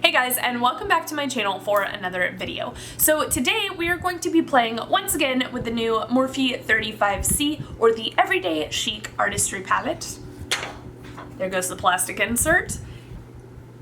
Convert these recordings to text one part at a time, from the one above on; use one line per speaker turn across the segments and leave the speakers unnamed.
Hey guys, and welcome back to my channel for another video. So today we are going to be playing once again with the new Morphe 35C, or the Everyday Chic Artistry palette. There goes the plastic insert.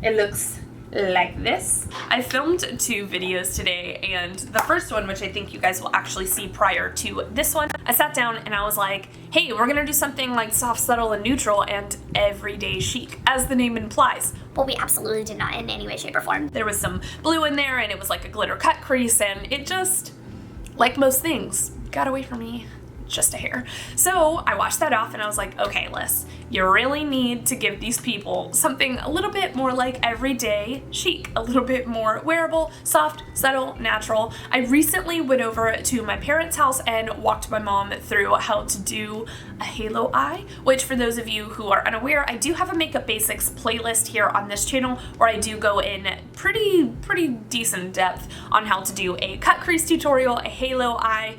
It looks like this. I filmed two videos today, and the first one, which I think you guys will actually see prior to this one, I sat down and I was like, hey, we're gonna do something like soft, subtle, and neutral, and everyday chic, as the name implies.
Well, we absolutely did not in any way, shape, or form.
There was some blue in there, and it was like a glitter cut crease, and it just, like most things, got away from me just a hair. So I washed that off and I was like, okay, Liz, you really need to give these people something a little bit more like everyday chic, a little bit more wearable, soft, subtle, natural. I recently went over to my parents' house and walked my mom through how to do a halo eye, which for those of you who are unaware, I do have a makeup basics playlist here on this channel where I do go in pretty decent depth on how to do a cut crease tutorial, a halo eye,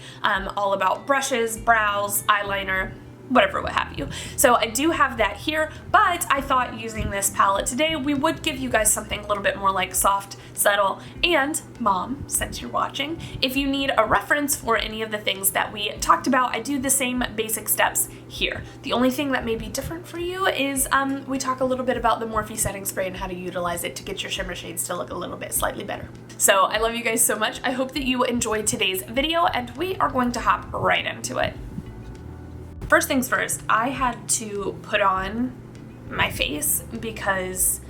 all about brushes, brows, eyeliner, whatever, what have you. So I do have that here, but I thought using this palette today, we would give you guys something a little bit more like soft, subtle, and Mom, since you're watching, if you need a reference for any of the things that we talked about, I do the same basic steps here. The only thing that may be different for you is we talk a little bit about the Morphe setting spray and how to utilize it to get your shimmer shades to look a little bit slightly better. So I love you guys so much. I hope that you enjoyed today's video, and we are going to hop right into it. First things first, I had to put on my face because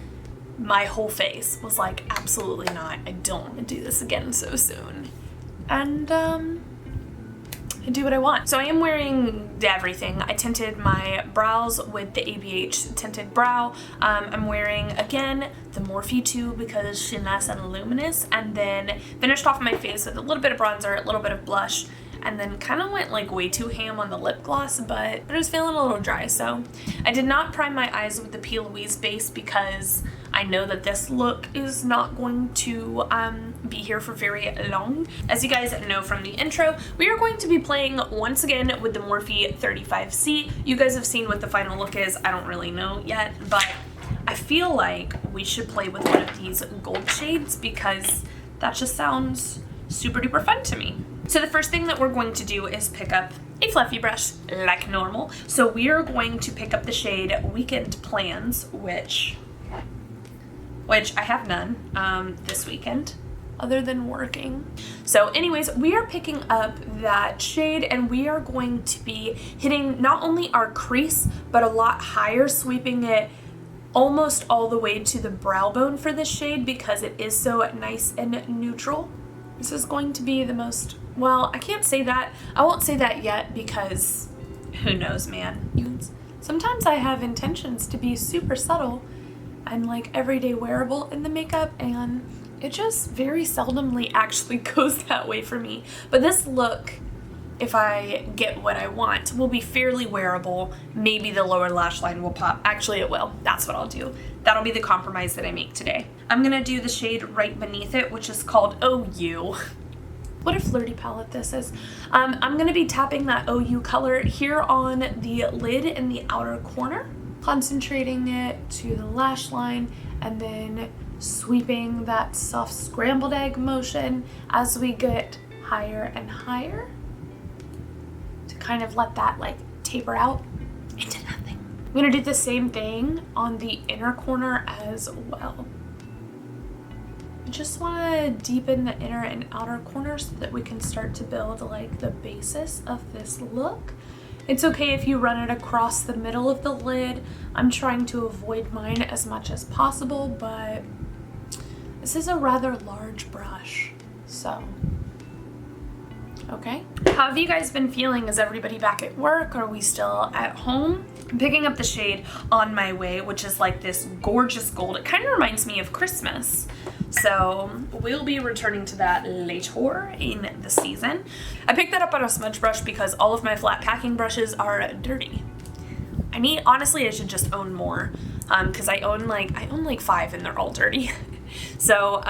my whole face was like, absolutely not, I don't want to do this again so soon. And I do what I want. So I am wearing everything. I tinted my brows with the AverageJo tinted brow. I'm wearing, again, the Morphe 2 because she's nice and luminous, and then finished off my face with a little bit of bronzer, a little bit of blush, and then kind of went like way too ham on the lip gloss, but I was feeling a little dry, so I did not prime my eyes with the P. Louise base because I know that this look is not going to be here for very long. As you guys know from the intro, we are going to be playing once again with the Morphe 35C. You guys have seen what the final look is. I don't really know yet, but I feel like we should play with one of these gold shades because that just sounds super duper fun to me. So the first thing that we're going to do is pick up a fluffy brush like normal. So we are going to pick up the shade Weekend Plans, which I have none this weekend other than working. So anyways, we are picking up that shade and we are going to be hitting not only our crease, but a lot higher, sweeping it almost all the way to the brow bone for this shade because it is so nice and neutral. This is going to be the most, well, I can't say that. I won't say that yet because who knows, man. Sometimes I have intentions to be super subtle and like everyday wearable in the makeup, and it just very seldomly actually goes that way for me. But this look, if I get what I want, will be fairly wearable. Maybe the lower lash line will pop. Actually, it will. That's what I'll do. That'll be the compromise that I make today. I'm gonna do the shade right beneath it, which is called OU. What a flirty palette this is. I'm gonna be tapping that OU color here on the lid in the outer corner, concentrating it to the lash line, and then sweeping that soft scrambled egg motion as we get higher and higher to kind of let that like taper out into nothing. I'm gonna do the same thing on the inner corner as well. I just want to deepen the inner and outer corners so that we can start to build like the basis of this look. It's okay if you run it across the middle of the lid. I'm trying to avoid mine as much as possible, but this is a rather large brush, so okay. How have you guys been feeling? Is everybody back at work? Are we still at home? I'm picking up the shade On My Way, which is like this gorgeous gold. It kind of reminds me of Christmas. So we'll be returning to that later in the season. I picked that up on a smudge brush because all of my flat packing brushes are dirty. I mean, honestly, I should just own more because I own like 5 and they're all dirty. So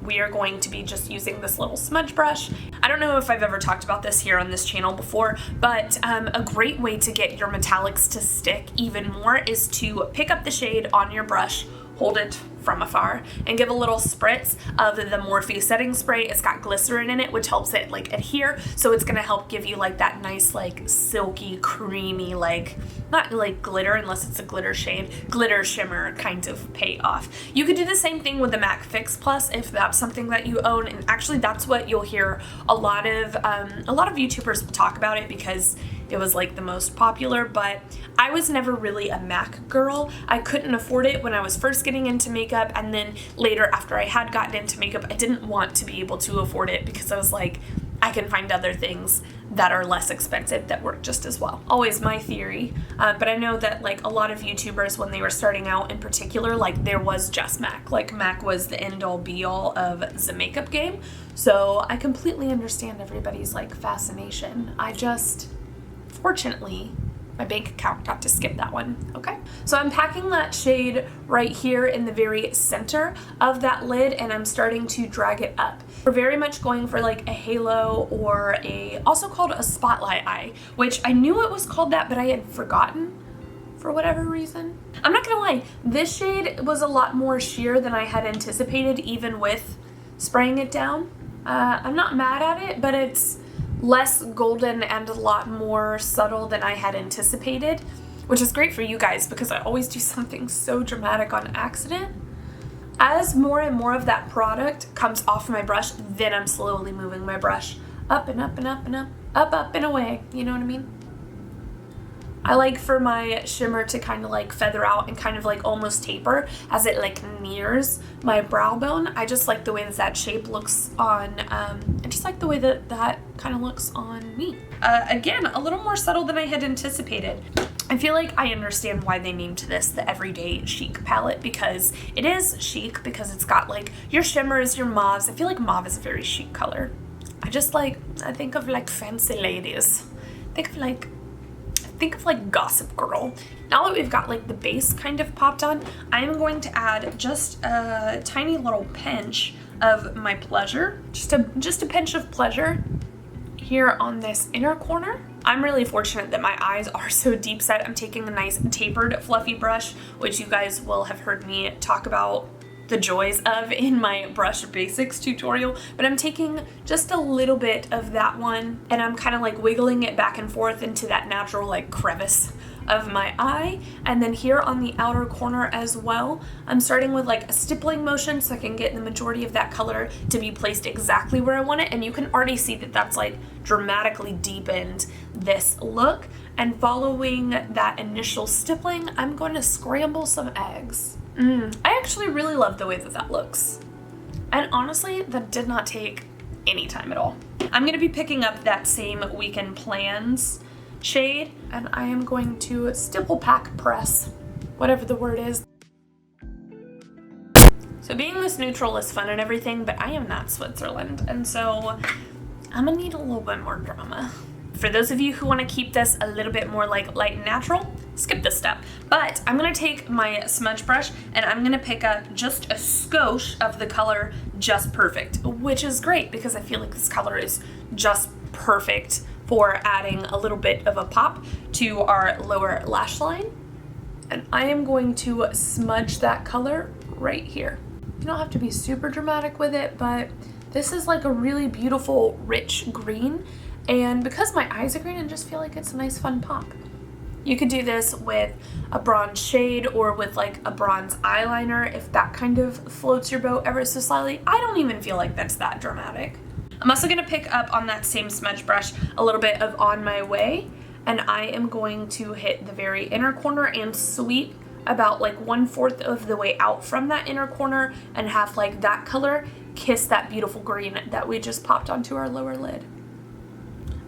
we are going to be just using this little smudge brush. I don't know if I've ever talked about this here on this channel before, but a great way to get your metallics to stick even more is to pick up the shade on your brush, hold it from afar and give a little spritz of the Morphe setting spray. It's got glycerin in it, which helps it like adhere, so it's gonna help give you like that nice like silky creamy, like not like glitter unless it's a glitter shade, glitter shimmer kind of payoff. You could do the same thing with the MAC Fix Plus if that's something that you own, and actually that's what you'll hear a lot of YouTubers talk about it because it was like the most popular, but I was never really a MAC girl. I couldn't afford it when I was first getting into makeup, and then later after I had gotten into makeup, I didn't want to be able to afford it because I was like, I can find other things that are less expensive that work just as well. Always my theory, but I know that like a lot of YouTubers when they were starting out in particular, like there was just MAC. Like MAC was the end all be all of the makeup game. So I completely understand everybody's like fascination. I just, fortunately, my bank account got to skip that one, okay? So I'm packing that shade right here in the very center of that lid, and I'm starting to drag it up. We're very much going for like a halo or also called a spotlight eye, which I knew it was called that, but I had forgotten for whatever reason. I'm not gonna lie, this shade was a lot more sheer than I had anticipated, even with spraying it down. I'm not mad at it, but it's less golden and a lot more subtle than I had anticipated, which is great for you guys because I always do something so dramatic on accident. As more and more of that product comes off my brush, then I'm slowly moving my brush up and up and up and up and away, you know what I mean? I like for my shimmer to kind of like feather out and kind of like almost taper as it like nears my brow bone. I just like the way that shape looks on, I just like the way that that kind of looks on me. Again, a little more subtle than I had anticipated. I feel like I understand why they named this the Everyday Chic palette, because it is chic because it's got like your shimmers, your mauves. I feel like mauve is a very chic color. I think of like fancy ladies. Think of like Gossip Girl. Now that we've got like the base kind of popped on, I'm going to add just a tiny little pinch of my pleasure, just a pinch of pleasure here on this inner corner. I'm really fortunate that my eyes are so deep set. I'm taking a nice tapered fluffy brush, which you guys will have heard me talk about the joys of in my brush basics tutorial, but I'm taking just a little bit of that one and I'm kind of like wiggling it back and forth into that natural like crevice of my eye. And then here on the outer corner as well, I'm starting with like a stippling motion so I can get the majority of that color to be placed exactly where I want it. And you can already see that that's like dramatically deepened this look. And following that initial stippling, I'm going to scramble some eggs. I actually really love the way that that looks. And honestly, that did not take any time at all. I'm going to be picking up that same Weekend Plans shade, and I am going to stipple pack press, whatever the word is. So being this neutral is fun and everything, but I am not Switzerland, and so I'm gonna need a little bit more drama. For those of you who want to keep this a little bit more like light and natural, skip this step. But I'm going to take my smudge brush and I'm going to pick up just a skosh of the color Just Perfect, which is great because I feel like this color is just perfect for adding a little bit of a pop to our lower lash line. And I am going to smudge that color right here. You don't have to be super dramatic with it, but this is like a really beautiful, rich green. And because my eyes are green, I just feel like it's a nice fun pop. You could do this with a bronze shade or with like a bronze eyeliner if that kind of floats your boat ever so slightly. I don't even feel like that's that dramatic. I'm also gonna pick up on that same smudge brush a little bit of On My Way, and I am going to hit the very inner corner and sweep about like 1/4 of the way out from that inner corner and have like that color kiss that beautiful green that we just popped onto our lower lid.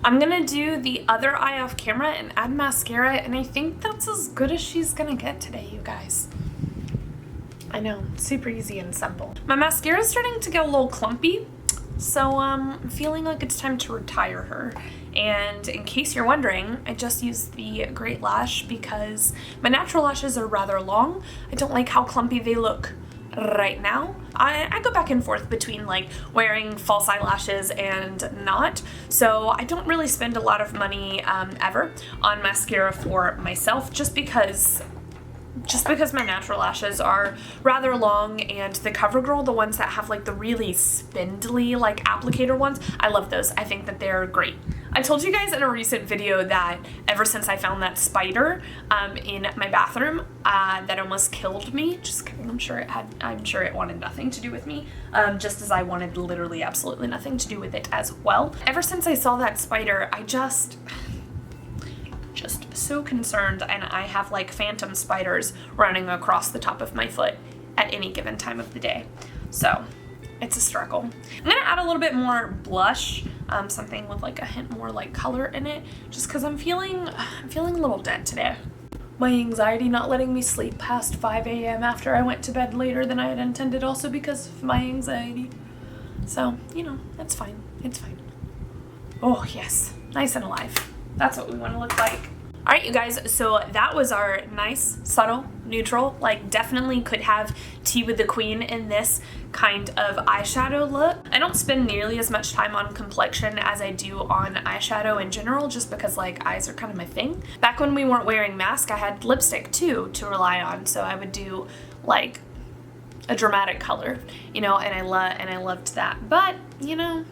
I'm gonna do the other eye off camera and add mascara, and I think that's as good as she's gonna get today, you guys. I know, super easy and simple. My mascara is starting to get a little clumpy, so I'm feeling like it's time to retire her. And in case you're wondering, I just used the Great Lash because my natural lashes are rather long. I don't like how clumpy they look right now. I go back and forth between like wearing false eyelashes and not, so I don't really spend a lot of money ever on mascara for myself, just because just because my natural lashes are rather long, and the CoverGirl, the ones that have like the really spindly like applicator ones, I love those. I think that they're great. I told you guys in a recent video that ever since I found that spider in my bathroom that almost killed me, just kidding, I'm sure it wanted nothing to do with me, just as I wanted literally absolutely nothing to do with it as well. Ever since I saw that spider, I just so concerned, and I have like phantom spiders running across the top of my foot at any given time of the day. So it's a struggle. I'm gonna add a little bit more blush, something with like a hint more like color in it, just because I'm feeling a little dead today. My anxiety not letting me sleep past 5 a.m. after I went to bed later than I had intended, also because of my anxiety. So, you know, that's fine. It's fine. Oh yes, nice and alive. That's what we want to look like. All right, you guys, so that was our nice, subtle, neutral, like definitely could have tea with the queen in this kind of eyeshadow look. I don't spend nearly as much time on complexion as I do on eyeshadow in general, just because like eyes are kind of my thing. Back when we weren't wearing masks, I had lipstick too to rely on, so I would do like a dramatic color, you know, and I loved that. But, you know,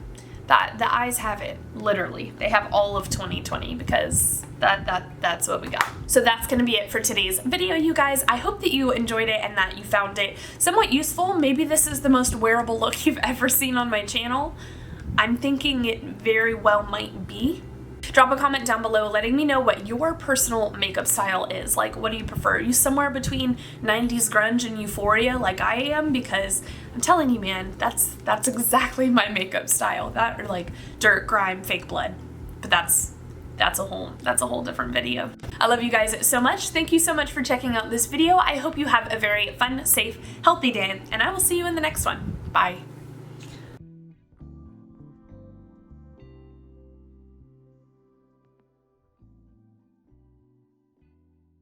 that the eyes have it, literally. They have all of 2020 because that's what we got. So that's gonna be it for today's video, you guys. I hope that you enjoyed it and that you found it somewhat useful. Maybe this is the most wearable look you've ever seen on my channel. I'm thinking it very well might be. Drop a comment down below letting me know what your personal makeup style is. Like, what do you prefer? Are you somewhere between 90s grunge and euphoria like I am? Because I'm telling you, man, that's exactly my makeup style. That or like dirt, grime, fake blood. But that's a whole different video. I love you guys so much. Thank you so much for checking out this video. I hope you have a very fun, safe, healthy day, and I will see you in the next one. Bye.